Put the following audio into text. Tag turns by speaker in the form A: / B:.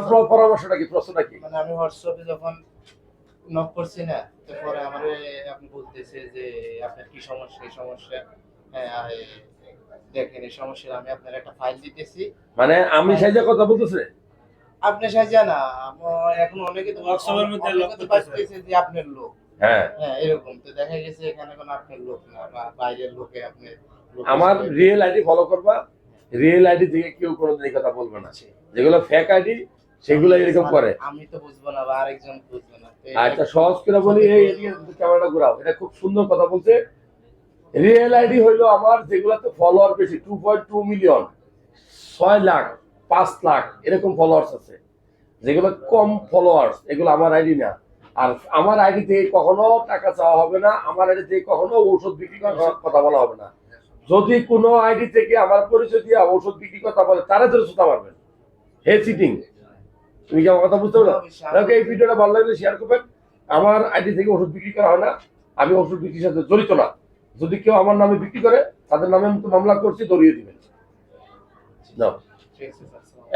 A: পরামর্শটা কি, প্রশ্নটা কি?
B: মানে আমি হোয়াটসঅ্যাপে যখন নক করছি না, তারপরে আমারে আপনি বলতেছে যে আপনার কি সমস্যা, এই সমস্যা। হ্যাঁ, দেখেন এই সমস্যা, আমি আপনার একটা ফাইল দিতেছি।
A: মানে আমি সাইজে কথা বলতেছে,
B: আপনি সাজা না, এখন অনেকে তো
C: হোয়াটসঅ্যাপের মধ্যে
B: অনেকে
C: লক
B: তো
C: করতেছে।
B: ভাবতেছে যে আপনার লোক।
A: হ্যাঁ
B: হ্যাঁ, এরকম তো দেখা গেছে এখানে কোনো আপনার লোক না, বা বাইরের লোকে আপনি লোক
A: আমার
B: হিসেবে-
A: রিয়েল আইডি ফলো করবা, রিয়েল আইডি থেকে কেউ কোনোদিন এই কথা বলবে না। যেগুলো ফেক আইডি সেগুলো এরকম করে।
B: আমি তো বুঝবো না বা আরেকজন বুঝবে না, তো
A: আচ্ছা সহজ করে বলি, এই এদিকে ক্যামেরাটা ঘুরাও, এটা খুব সুন্দর কথা বলছে। রিয়েল আইডি হইলো আমার যেগুলোতে ফলোয়ার বেশি, 2.2 মিলিয়ন, 6 লাখ, 5 লাখ এরকম ফলোয়ার্স আছে। যেগুলো কম ফলোয়ার্স এগুলো আমার আইডি না। আর আমার আইডি থেকে কখনো টাকা চাওয়া হবে না, আমার আইডি থেকে কখনো ঔষধ বিক্রি করার কথা বলা হবে না। যদি কোনো আইডি থেকে আমার পরিচয় দিয়ে ঔষধ বিক্রি কথা বলে, তারা ধরে সুতা মারবেন। হে চিটিং, তুমি কি আমার কথা বুঝতে পারো? এই ভিডিওটা ভালো লাগলে শেয়ার করবেন। আমার আইডি থেকে ওষুধ বিক্রি করা হয় না, আমি ওষুধ বিক্রির সাথে জড়িত না। যদি কেউ আমার নামে বিক্রি করে, তাদের নামে আমি তো মামলা করছি, ধরিয়ে দিবেন।
B: ঠিক আছে স্যার।